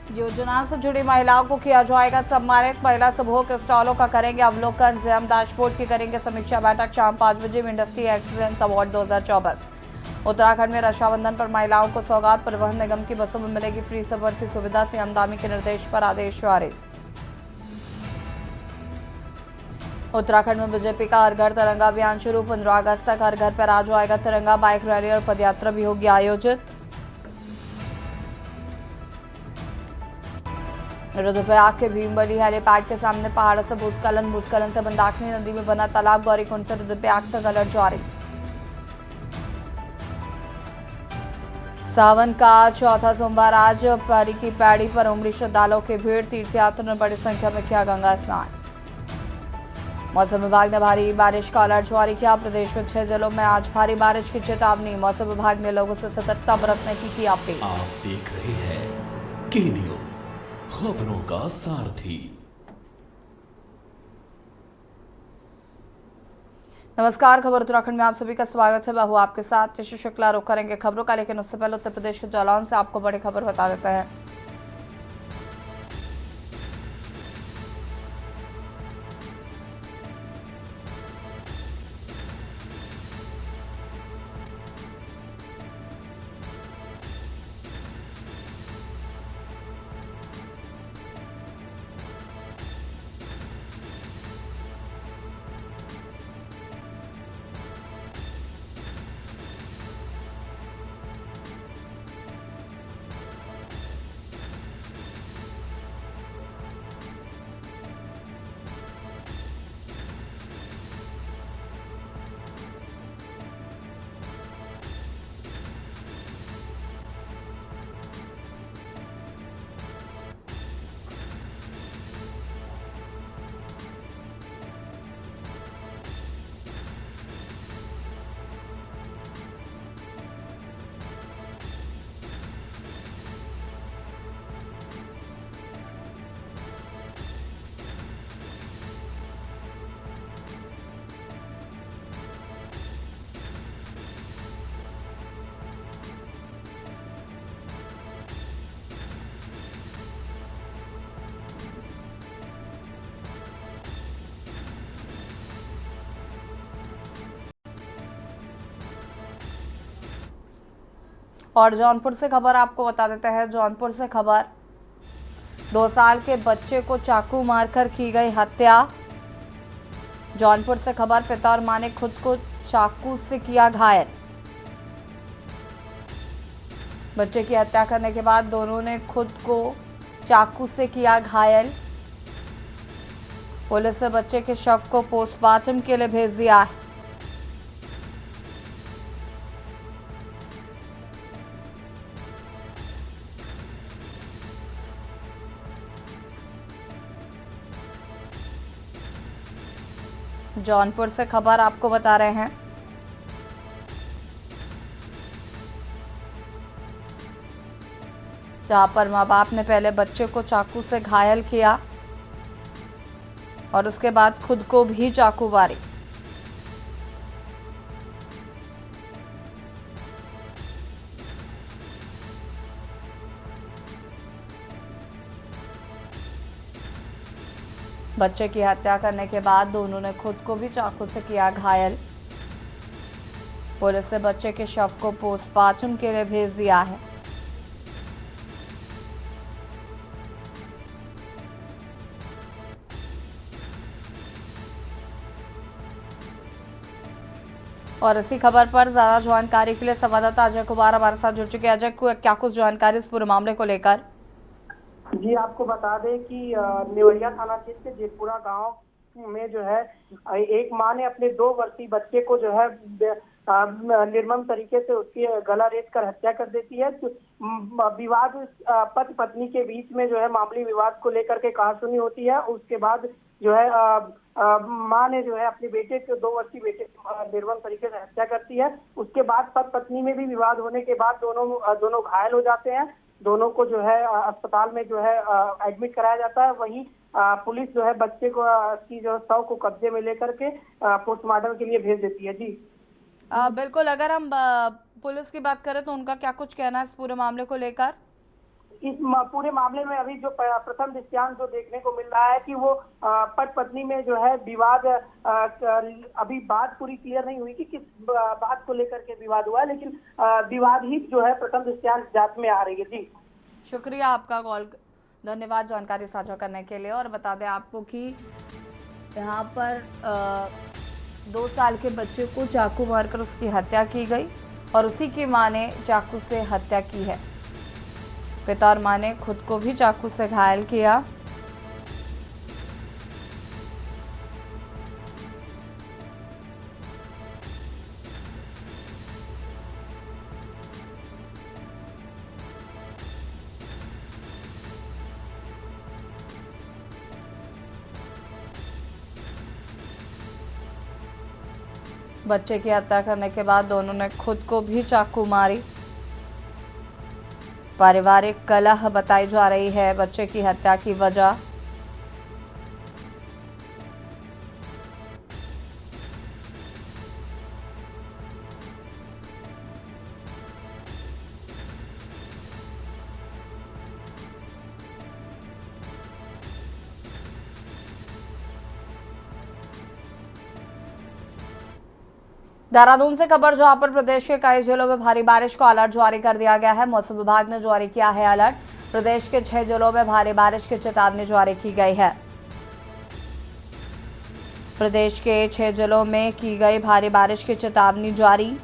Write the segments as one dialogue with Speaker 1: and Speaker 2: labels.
Speaker 1: योजना से जुड़ी महिलाओं को किया जाएगा सम्मानित। महिला समूह के स्टॉलों का करेंगे अवलोकन। सीएम डैशबोर्ड की करेंगे समीक्षा बैठक। शाम 5 बजे इंडस्ट्री एक्सीलेंस अवार्ड 2024। उत्तराखंड में रक्षाबंधन पर महिलाओं को सौगात। परिवहन निगम की बसों में मिलेगी फ्री सफर की सुविधा। सीएम दामी के निर्देश पर आदेश जारी। उत्तराखंड में बीजेपी का हर घर तिरंगा अभियान शुरू। 15 अगस्त तक हर घर पर आ जाएगा तिरंगा। बाइक रैली और पदयात्रा भी होगी आयोजित। रुद्रप्रयाग के भीमबली हेलीपैड के सामने पहाड़ से भूस्खलन से मंदाकिनी नदी में बना तालाब। गौरीकुंड से रुद्रप्रयाग तक अलर्ट जारी। सावन का चौथा सोमवार आज परी की पैड़ी पर उमड़ी श्रद्धालुओं की भीड़। तीर्थयात्रियों ने बड़ी संख्या में किया गंगा स्नान। मौसम विभाग ने भारी बारिश का अलर्ट जारी किया। प्रदेश में 6 जिलों में आज भारी बारिश की चेतावनी। मौसम विभाग ने लोगों से सतर्कता बरतने की अपील।
Speaker 2: आप देख रहे हैं के न्यूज, खबरों का सारथी।
Speaker 1: नमस्कार, खबर उत्तराखंड में आप सभी का स्वागत है। मैं हूं आपके साथ यशु शुक्ला। रुक करेंगे खबरों का, लेकिन उससे पहले उत्तर प्रदेश के जालौन से आपको बड़ी खबर बता देते हैं। और जौनपुर से खबर आपको बता देते हैं। जौनपुर से खबर, 2 साल के बच्चे को चाकू मारकर की गई हत्या। जौनपुर से खबर, पिता और मां ने खुद को चाकू से किया घायल। बच्चे की हत्या करने के बाद दोनों ने खुद को चाकू से किया घायल। पुलिस ने बच्चे के शव को पोस्टमार्टम के लिए भेज दिया है। जौनपुर से खबर आपको बता रहे हैं। जहां पर मां बाप ने पहले बच्चे को चाकू से घायल किया और उसके बाद खुद को भी चाकू मारी। बच्चे की हत्या करने के बाद दोनों ने खुद को भी चाकू से किया घायल। पुलिस ने बच्चे के शव को पोस्टमार्टम के लिए भेज दिया है। और इसी खबर पर ज्यादा जानकारी के लिए संवाददाता अजय कुमार हमारे साथ जुड़ चुके हैं। अजय, क्या कुछ जानकारी इस पूरे मामले को लेकर?
Speaker 3: जी, आपको बता दें कि नेवरिया थाना क्षेत्र के जेपुरा गांव में जो है एक मां ने अपने 2 वर्षीय बच्चे को जो है निर्मम तरीके से उसकी गला रेत कर हत्या कर देती है। तो विवाद पति पत्नी के बीच में जो है मामूली विवाद को लेकर के कहासुनी होती है। उसके बाद जो है मां ने जो है अपने बेटे के 2 वर्षीय बेटे की निर्मम तरीके से हत्या करती है। उसके बाद पति पत्नी में भी विवाद होने के बाद दोनों घायल हो जाते हैं। दोनों को जो है अस्पताल में जो है एडमिट कराया जाता है। वहीं पुलिस जो है बच्चे को की जो शव को कब्जे में लेकर के पोस्टमार्टम के लिए भेज देती है। जी
Speaker 1: बिल्कुल, अगर हम पुलिस की बात करें तो उनका क्या कुछ कहना है इस पूरे मामले को लेकर?
Speaker 3: इस पूरे मामले में अभी जो प्रथम दृष्टयांत जो देखने को मिल रहा है कि वो पति पत्नी में जो है विवाद, अभी बात पूरी क्लियर नहीं हुई कि किस बात को लेकर के विवाद हुआ है, लेकिन विवाद ही जो है प्रथम दृष्टयांत जांच में आ रही है। जी
Speaker 1: शुक्रिया आपका कॉल, धन्यवाद जानकारी साझा करने के लिए। और बता दें आपको कि यहाँ पर 2 साल के बच्चे को चाकू मारकर उसकी हत्या की गई और उसी की मां ने चाकू से हत्या की है। पिता और मां ने खुद को भी चाकू से घायल किया। बच्चे की हत्या करने के बाद दोनों ने खुद को भी चाकू मारी। पारिवारिक कलह बताई जा रही है बच्चे की हत्या की वजह। देहरादून से खबर, जहां पर प्रदेश के कई जिलों में भारी बारिश का अलर्ट जारी कर दिया गया है। मौसम विभाग ने जारी किया है अलर्ट। प्रदेश के 6 जिलों में भारी बारिश की चेतावनी जारी की गई है। प्रदेश के 6 जिलों में की गई भारी बारिश की चेतावनी जारी।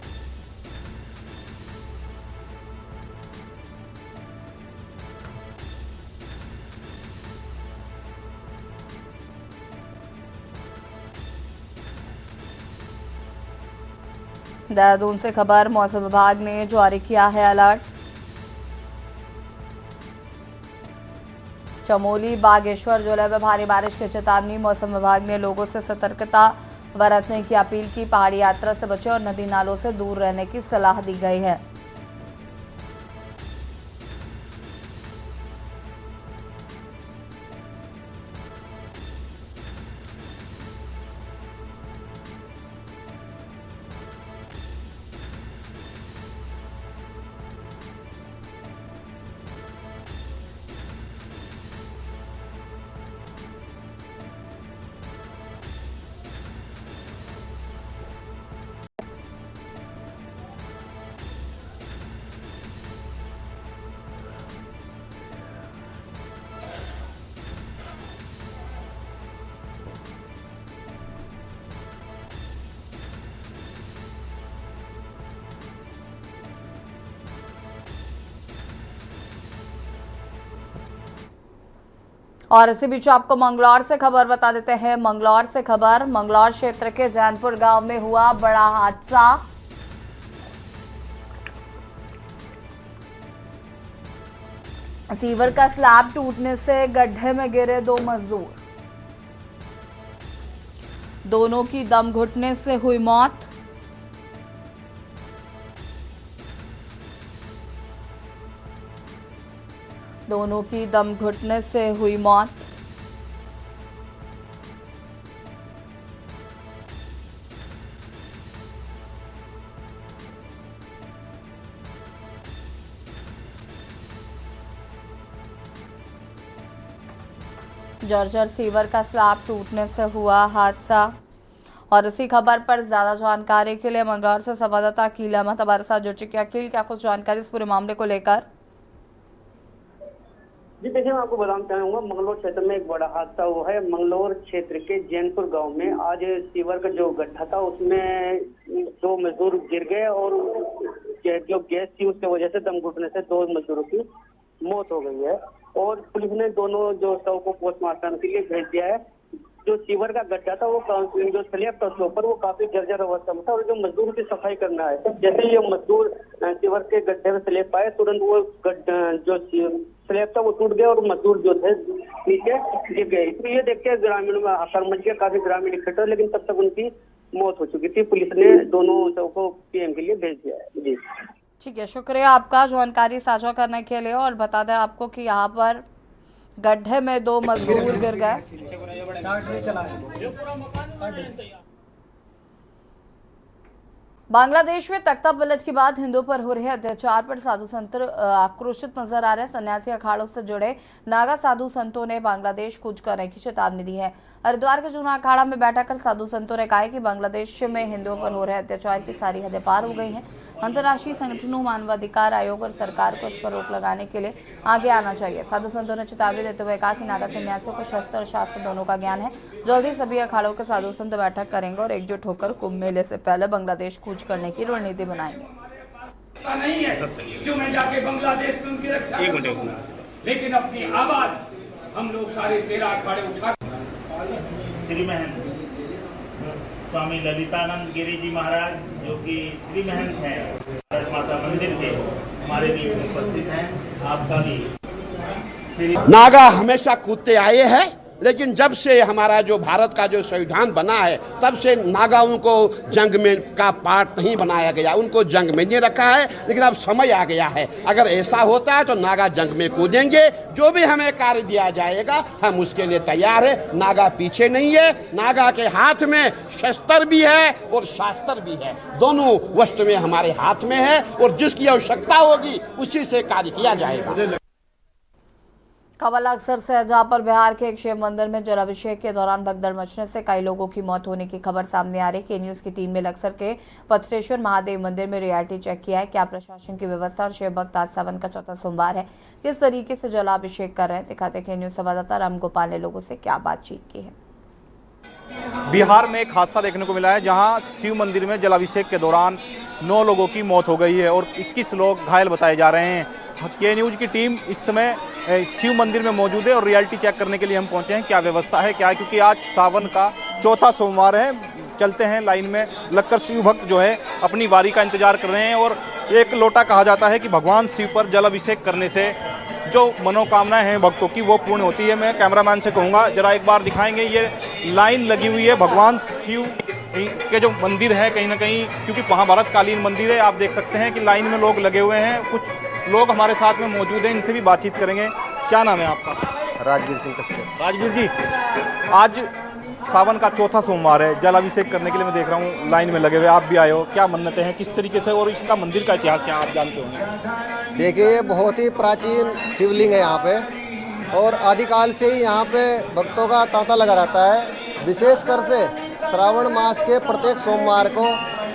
Speaker 1: देहरादून से खबर, मौसम विभाग ने जारी किया है अलर्ट। चमोली, बागेश्वर जिले में भारी बारिश की चेतावनी। मौसम विभाग ने लोगों से सतर्कता बरतने की अपील की। पहाड़ी यात्रा से बचें और नदी नालों से दूर रहने की सलाह दी गई है। और इसी बीच आपको मंगलौर से खबर बता देते हैं। मंगलौर से खबर, मंगलौर क्षेत्र के जैनपुर गांव में हुआ बड़ा हादसा। सीवर का स्लैब टूटने से गड्ढे में गिरे 2 मजदूर, दोनों की दम घुटने से हुई मौत। दोनों की दम घुटने से हुई मौत। जर्जर सीवर का स्लैब टूटने से हुआ हादसा। और इसी खबर पर ज्यादा जानकारी के लिए मंगलौर से संवाददाता अकील अहमद हमारे साथ जुड़ चुके। अकील, क्या कुछ जानकारी इस पूरे मामले को लेकर?
Speaker 4: जी देखिए, मैं आपको बताना चाहूंगा, मंगलौर क्षेत्र में एक बड़ा हादसा हुआ है। मंगलौर क्षेत्र के जैनपुर गांव में आज सीवर का जो गड्ढा था उसमें 2 मजदूर गिर गए और जो गैस थी उसकी वजह से दम घुटने से 2 मजदूरों की मौत हो गई है। और पुलिस ने दोनों जो शव को पोस्टमार्टम के लिए भेज दिया है। जो सीवर का गड्ढा था वो जो स्लैब था उसके ऊपर वो काफी जर्जर अवस्था में था और जो मजदूर की सफाई करना है, तो जैसे ये मजदूर सीवर के गड्ढे में स्लैब पाए तुरंत वो जो स्लैब था वो टूट गया और मजदूर जो थे नीचे गिर गए। तो ये देख के ग्रामीणों में आकर मच गया, काफी ग्रामीण इकट्ठे, लेकिन तब तक उनकी मौत हो चुकी थी। पुलिस ने दोनों शव को पीएम के लिए भेज दिया है। जी
Speaker 1: ठीक है, शुक्रिया आपका जानकारी साझा करने के लिए। और बता दें आपको कि यहाँ पर गड्ढे में 2 मजदूर गिर गए। बांग्लादेश में तख्ता पलट के बाद हिंदुओं पर हो रहे अत्याचार पर साधु संत आक्रोशित नजर आ रहे हैं। सन्यासी अखाड़ों से जुड़े नागा साधु संतों ने बांग्लादेश कूच करने की चेतावनी दी है। हरिद्वार के जूना अखाड़ा में बैठक कर साधु संतों ने कहा कि बांग्लादेश में हिंदुओं पर हो रहे अत्याचार की सारी हदें पार हो गई हैं। अंतर्राष्ट्रीय संगठनों, मानवाधिकार आयोग और सरकार को इस पर रोक लगाने के लिए आगे आना चाहिए। साधु संतों ने चेतावनी देते हुए कहा कि नागा सन्यासियों को शस्त्र और शास्त्र दोनों का ज्ञान है। जल्दी सभी अखाड़ों के साधु संत बैठक करेंगे और एकजुट होकर कुंभ मेले से पहले बांग्लादेश कूच करने की रणनीति बनाएंगे।
Speaker 5: नहीं है जो मैं जाके बांग्लादेश में उनकी रक्षा करूं, लेकिन अपनी आवाज हम लोग सारे 13 अखाड़े उठा।
Speaker 6: श्री महंत स्वामी ललितानंद गिरी जी महाराज, जो कि श्री महंत हैं भारत माता मंदिर के, हमारे बीच में उपस्थित हैं। आपका भी श्री
Speaker 7: नागा हमेशा कूदते आए हैं, लेकिन जब से हमारा जो भारत का जो संविधान बना है तब से नागाओं को जंग में का पार्ट नहीं बनाया गया, उनको जंग में नहीं रखा है। लेकिन अब समय आ गया है, अगर ऐसा होता है तो नागा जंग में कूदेंगे। जो भी हमें कार्य दिया जाएगा हम उसके लिए तैयार है। नागा पीछे नहीं है, नागा के हाथ में शस्त्र भी है और शास्त्र भी है, दोनों वस्तु में हमारे हाथ में है और जिसकी आवश्यकता होगी उसी से कार्य किया जाएगा।
Speaker 1: खबर अक्सर से जहां पर बिहार के एक शिव मंदिर में जलाभिषेक के दौरान भगदड़ मचने से कई लोगों की मौत होने की खबर सामने आ रही है। न्यूज की टीम ने लक्सर के पथरेश्वर महादेव मंदिर में रियलिटी चेक किया है। क्या प्रशासन की व्यवस्था और शिव भक्त आज सावन का चौथा सोमवार है किस तरीके से जलाभिषेक कर रहे हैं, दिखाते के न्यूज संवाददाता राम गोपाल ने लोगों से क्या बातचीत की है।
Speaker 8: बिहार में एक हादसा देखने को मिला है जहां शिव मंदिर में जलाभिषेक के दौरान 9 लोगों की मौत हो गई है और 21 लोग घायल बताए जा रहे हैं। के न्यूज की टीम इस समय शिव मंदिर में मौजूद है और रियलिटी चेक करने के लिए हम पहुंचे हैं। क्या व्यवस्था है, क्या है, क्योंकि आज सावन का चौथा सोमवार है। चलते हैं लाइन में लगकर शिव भक्त जो है अपनी बारी का इंतजार कर रहे हैं। और एक लोटा कहा जाता है कि भगवान शिव पर जलाभिषेक करने से जो मनोकामनाएं हैं भक्तों की वो पूर्ण होती है। मैं कैमरामैन से कहूँगा जरा एक बार दिखाएंगे, ये लाइन लगी हुई है भगवान शिव के जो मंदिर है कहीं ना कहीं, क्योंकि महाभारतकालीन मंदिर है। आप देख सकते हैं कि लाइन में लोग लगे हुए हैं। कुछ लोग हमारे साथ में मौजूद हैं, इनसे भी बातचीत करेंगे। क्या नाम है आपका?
Speaker 9: राजवीर सिंह कश्यप।
Speaker 8: राजवीर जी, आज सावन का चौथा सोमवार है, जलाभिषेक करने के लिए मैं देख रहा हूँ लाइन में लगे हुए, आप भी आए हो। क्या मन्नतें हैं, किस तरीके से, और इसका मंदिर का इतिहास क्या आप जानते होंगे?
Speaker 9: देखिए, बहुत ही प्राचीन शिवलिंग है यहाँ पे और आदिकाल से ही यहाँ पे भक्तों का तांता लगा रहता है। विशेषकर से श्रावण मास के प्रत्येक सोमवार को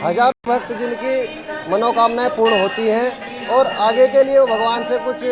Speaker 9: हजारों भक्त जिनकी मनोकामनाएं पूर्ण होती हैं और आगे के लिए वो भगवान से कुछ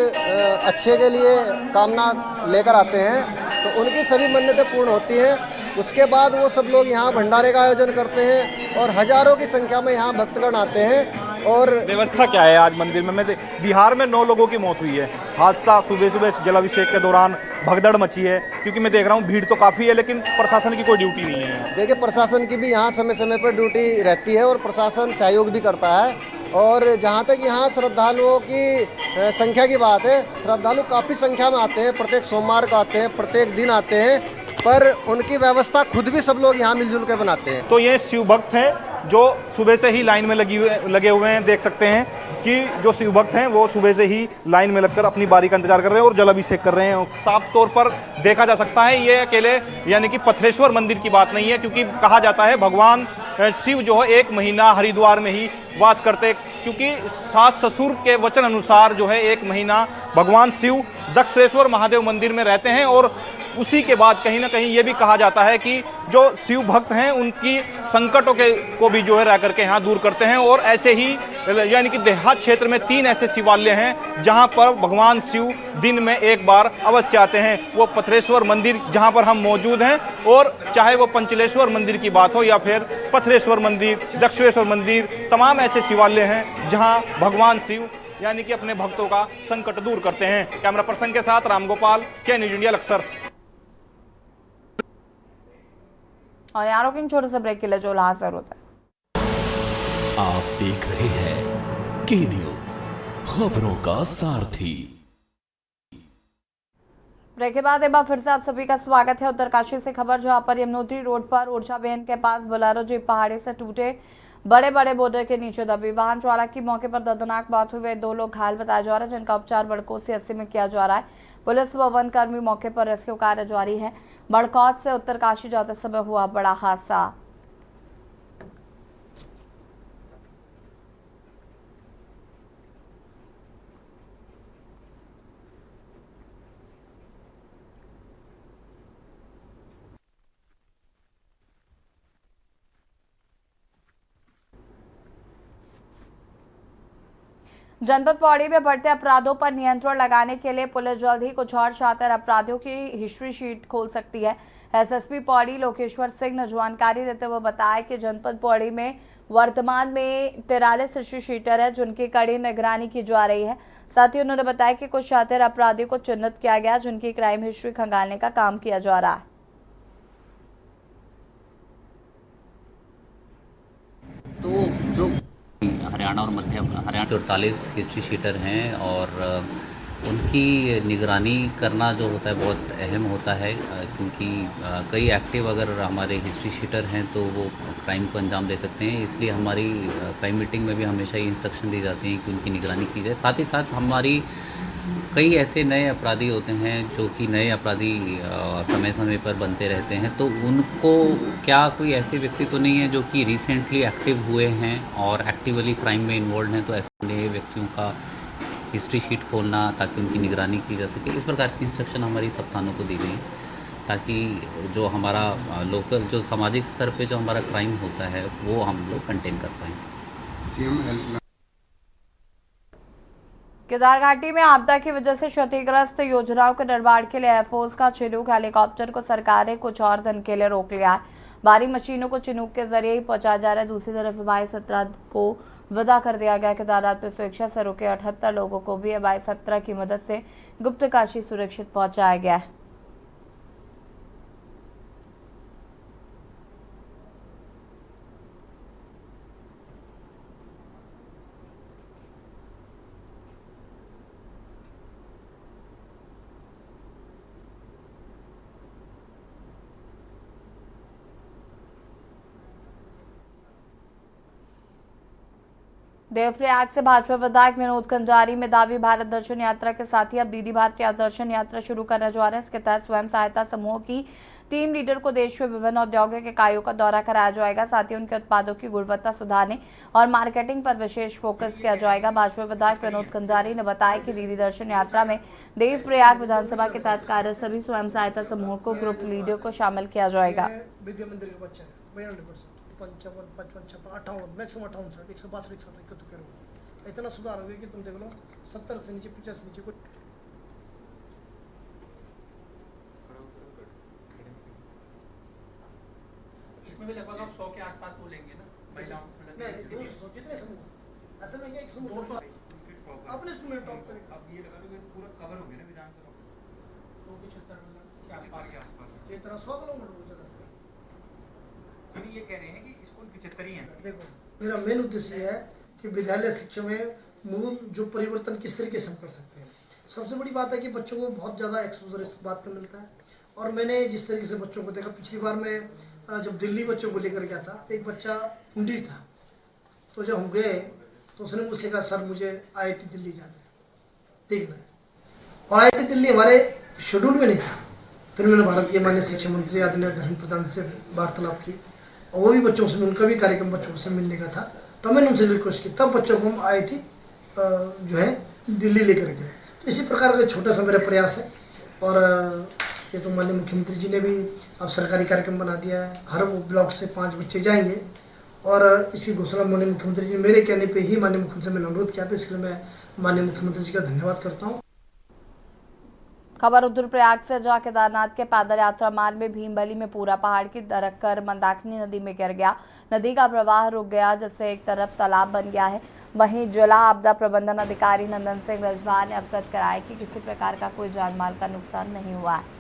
Speaker 9: अच्छे के लिए कामना लेकर आते हैं, तो उनकी सभी मन्नतें पूर्ण होती हैं। उसके बाद वो सब लोग यहाँ भंडारे का आयोजन करते हैं और हजारों की संख्या में यहाँ भक्तगण आते हैं। और
Speaker 8: व्यवस्था क्या है आज मंदिर में? बिहार में 9 लोगों की मौत हुई है। हादसा सुबह सुबह जलाभिषेक के दौरान भगदड़ मची है, क्योंकि मैं देख रहा हूँ भीड़ तो काफ़ी है लेकिन प्रशासन की कोई ड्यूटी नहीं है।
Speaker 9: देखिए, प्रशासन की भी यहाँ समय समय पर ड्यूटी रहती है और प्रशासन सहयोग भी करता है। और जहाँ तक यहाँ श्रद्धालुओं की संख्या की बात है, श्रद्धालु काफ़ी संख्या में आते हैं, प्रत्येक सोमवार को आते हैं, प्रत्येक दिन आते हैं, पर उनकी व्यवस्था खुद भी सब लोग यहाँ मिलजुल कर बनाते हैं।
Speaker 8: तो ये शिव भक्त हैं जो सुबह से ही लाइन में लगे हुए हैं। देख सकते हैं कि जो शिव भक्त हैं वो सुबह से ही लाइन में लगकर अपनी बारी का इंतजार कर रहे हैं और जलाभिषेक कर रहे हैं। साफ तौर पर देखा जा सकता है ये अकेले यानी कि पथरेश्वर मंदिर की बात नहीं है, क्योंकि कहा जाता है भगवान शिव जो है 1 महीना हरिद्वार में ही वास करते, क्योंकि सास ससुर के वचन अनुसार जो है 1 महीना भगवान शिव दक्षेश्वर महादेव मंदिर में रहते हैं। और उसी के बाद कहीं ना कहीं ये भी कहा जाता है कि जो शिव भक्त हैं उनकी संकटों को भी जो है रह करके यहाँ दूर करते हैं। और ऐसे ही यानी कि देहात क्षेत्र में 3 ऐसे शिवालय हैं जहाँ पर भगवान शिव दिन में एक बार अवश्य आते हैं। वो पथरेश्वर मंदिर जहाँ पर हम मौजूद हैं, और चाहे वो पंचलेश्वर मंदिर की बात हो या फिर पथरेश्वर मंदिर, दक्षेश्वर मंदिर, तमाम ऐसे शिवालय हैं जहाँ भगवान शिव यानी कि अपने भक्तों का संकट दूर करते हैं। कैमरा पर्सन के साथ राम गोपाल, के न्यूज इंडिया, लक्सर।
Speaker 1: और यहाँ रोकेंगे छोटे से ब्रेक के लिए जो हाजिर होता है।
Speaker 2: आप देख रहे हैं के न्यूज, खबरों का सारथी।
Speaker 1: ब्रेक के बाद एक बार फिर से आप सभी का स्वागत है। उत्तरकाशी से खबर, जहां पर यमुनोत्री रोड पर ऊर्जा बेन के पास बोलेरो जीप पहाड़ी से टूटे बड़े बड़े बोर्डर के नीचे दबी। वाहन चालक की मौके पर दर्दनाक मौत हुई। 2 लोग घायल बताया जा रहा है, जिनका उपचार बड़कौत से 80 में किया जा रहा है। पुलिस व वन कर्मी मौके पर रेस्क्यू कार्य जारी है। बड़कौत से उत्तरकाशी जाते समय हुआ बड़ा हादसा। जनपद पौड़ी में बढ़ते अपराधों पर नियंत्रण लगाने के लिए पुलिस जल्द ही कुछ और शातिर अपराधियों की हिस्ट्री शीट खोल सकती है। एसएसपी पौड़ी लोकेश्वर सिंह ने जानकारी देते हुए बताया कि जनपद पौड़ी में वर्तमान में 43 हिस्ट्री शीटर है जिनकी कड़ी निगरानी की जा रही है। साथ ही उन्होंने बताया कि कुछ शातिर अपराधियों को चिन्हित किया गया जिनकी क्राइम हिस्ट्री खंगालने का काम किया जा रहा है।
Speaker 10: तो जो हरियाणा और मध्य हरियाणा 44 हिस्ट्री शीटर हैं और उनकी निगरानी करना जो होता है बहुत अहम होता है, क्योंकि कई एक्टिव अगर हमारे हिस्ट्री शीटर हैं तो वो क्राइम को अंजाम दे सकते हैं। इसलिए हमारी क्राइम मीटिंग में भी हमेशा ये इंस्ट्रक्शन दी जाती हैं कि उनकी निगरानी की जाए। साथ ही साथ हमारी कई ऐसे नए अपराधी होते हैं जो कि नए अपराधी समय समय पर बनते रहते हैं, तो उनको क्या कोई ऐसे व्यक्ति तो नहीं है जो कि रिसेंटली एक्टिव हुए हैं और एक्टिवली क्राइम में इन्वॉल्व हैं, तो ऐसे नए व्यक्तियों का हिस्ट्री शीट खोलना ताकि उनकी निगरानी की जा सके। इस प्रकार की इंस्ट्रक्शन हमारी सब थानों को दी गई ताकि जो हमारा लोकल जो सामाजिक स्तर पे जो हमारा क्राइम होता है वो हम लोग कंटेन कर पाएँ।
Speaker 1: केदार घाटी में आपदा की वजह से क्षतिग्रस्त योजनाओं के निर्माण के लिए एयरफोर्स का चिनूक हेलीकॉप्टर को सरकार ने कुछ और दिन के लिए रोक लिया है। भारी मशीनों को चिनूक के जरिए ही पहुंचाया जा रहा है। दूसरी तरफ MI-17 को विदा कर दिया गया। केदारनाथ में स्वेच्छा से रुके 78 लोगों को भी MI-17 की मदद से गुप्तकाशी सुरक्षित पहुंचाया गया है। देवप्रयाग से भाजपा विधायक विनोद कंजारी मेधावी भारत दर्शन यात्रा के साथ ही अब डीडी भारत दर्शन यात्रा शुरू करने जा रहे हैं। इसके तहत स्वयं सहायता समूह की टीम लीडर को देश में विभिन्न औद्योगिक इकाइयों का दौरा कराया जाएगा। साथ ही उनके उत्पादों की गुणवत्ता सुधारने और मार्केटिंग पर विशेष फोकस किया जाएगा। भाजपा विधायक विनोद कंजारी ने बताया कि डीडी दर्शन यात्रा में देवप्रयाग विधानसभा के तहत कार्यरत सभी स्वयं सहायता समूह को ग्रुप लीडर को शामिल किया जाएगा।
Speaker 11: 55, 55, 58 मैक्सिमम 58 162 161 करोड़ इतना सुधार हो गया कि तुम देख लो 70 से नीचे 50 से नीचे कुछ
Speaker 12: इसमें भी लगभग आप 100 के आसपास बोलेंगे ना महिलाओं
Speaker 11: नहीं 200 जितने समूह असल में ये एक समूह 200 अपने स्टूडेंट टॉप करेगा। अब ये लगा लो पूरा कवर हो गया ना विधानसभा 275 के आसपास इतना 100 किलोमीटर हो जाता है।
Speaker 12: ये कह रहे हैं कि स्कूल 75 ही हैं।
Speaker 11: देखो मेरा मेन उद्देश्य है कि विद्यालय शिक्षा में मूल जो परिवर्तन किस तरीके से हम कर सकते हैं। सबसे बड़ी बात है कि बच्चों को बहुत ज़्यादा एक्सपोजर इस बात पर मिलता है और मैंने जिस तरीके से बच्चों को देखा, पिछली बार मैं जब दिल्ली बच्चों को लेकर गया था, एक बच्चा पुंडी था, तो जब हम गए तो उसने मुझसे कहा सर मुझे IIT दिल्ली जाना है, देखना है। और IIT दिल्ली हमारे शेड्यूल में नहीं था। फिर मैंने भारत के माननीय शिक्षा मंत्री आदरणीय धर्मेंद्र प्रधान से वार्तालाप की और वो भी बच्चों से, उनका भी कार्यक्रम बच्चों से मिलने का था, तो मैंने उनसे रिक्वेस्ट की, तब बच्चों को हम IIT जो है दिल्ली लेकर गए। तो इसी प्रकार का छोटा सा मेरा प्रयास है और ये तो माननीय मुख्यमंत्री जी ने भी अब सरकारी कार्यक्रम बना दिया है। हर वो ब्लॉक से 5 बच्चे जाएंगे और इसकी घोषणा माननीय मुख्यमंत्री जी मेरे कहने पे ही माननीय मुख्यमंत्री से मैंने अनुरोध किया था, इसके लिए मैं माननीय मुख्यमंत्री जी का धन्यवाद करता हूँ।
Speaker 1: खबर रुद्रप्रयाग से, जहां केदारनाथ के पैदल यात्रा मार्ग में भीमबली में पूरा पहाड़ की दरक कर मंदाकिनी नदी में गिर गया। नदी का प्रवाह रुक गया जिससे एक तरफ तालाब बन गया है। वहीं जिला आपदा प्रबंधन अधिकारी नंदन सिंह रजवार ने अवगत कराया कि किसी प्रकार का कोई जान माल का नुकसान नहीं हुआ है।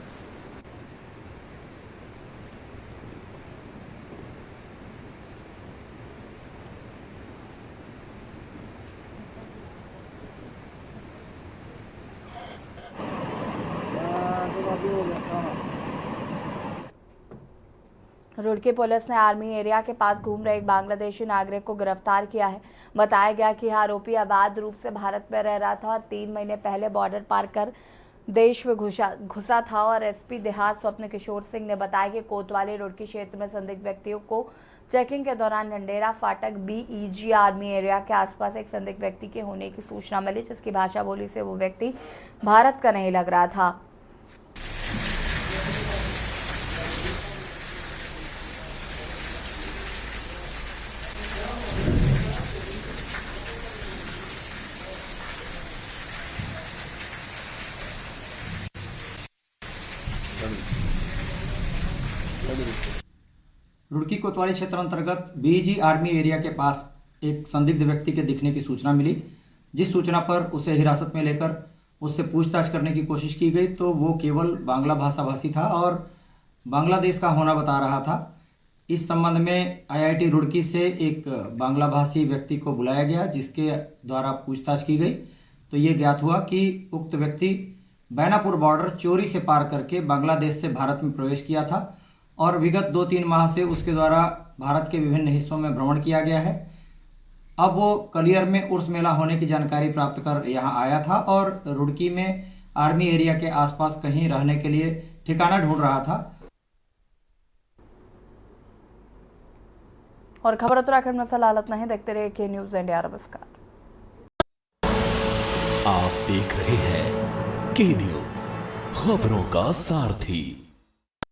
Speaker 1: रुड़की पुलिस ने आर्मी एरिया के पास घूम रहे एक बांग्लादेशी नागरिक को गिरफ्तार किया है। बताया गया कि आरोपी अवैध रूप से भारत में रह रहा था और 3 महीने पहले बॉर्डर पार कर देश में घुसा था। और एसपी देहात स्वप्न किशोर सिंह ने बताया कि कोतवाली रुड़की क्षेत्र में संदिग्ध व्यक्तियों को चेकिंग के दौरान डंडेरा फाटक BEG आर्मी एरिया के आसपास एक संदिग्ध व्यक्ति के होने की सूचना मिली, जिसकी भाषा बोली से वो व्यक्ति भारत का नहीं लग रहा था।
Speaker 13: रुड़की कोतवाली क्षेत्र अंतर्गत बीजी आर्मी एरिया के पास एक संदिग्ध व्यक्ति के दिखने की सूचना मिली। जिस सूचना पर उसे हिरासत में लेकर उससे पूछताछ करने की कोशिश की गई तो वो केवल बांग्ला भाषा भाषी था और बांग्लादेश का होना बता रहा था। इस संबंध में IIT रुड़की से एक बांग्ला भाषी व्यक्ति को बुलाया गया, जिसके द्वारा पूछताछ की गई तो ये ज्ञात हुआ कि उक्त व्यक्ति बैनापुर बॉर्डर चोरी से पार करके बांग्लादेश से भारत में प्रवेश किया था और विगत 2-3 माह से उसके द्वारा भारत के विभिन्न हिस्सों में भ्रमण किया गया है। अब वो कलियर में उर्स मेला होने की जानकारी प्राप्त कर यहाँ आया था और रुड़की में आर्मी एरिया के आसपास कहीं रहने के लिए ठिकाना ढूंढ रहा था।
Speaker 1: और खबर उत्तराखंड में फिलहाल इतना ही। देखते रहिए के न्यूज़ इंडिया। नमस्कार।
Speaker 2: आप देख रहे हैं के न्यूज़, खबरों का सारथी।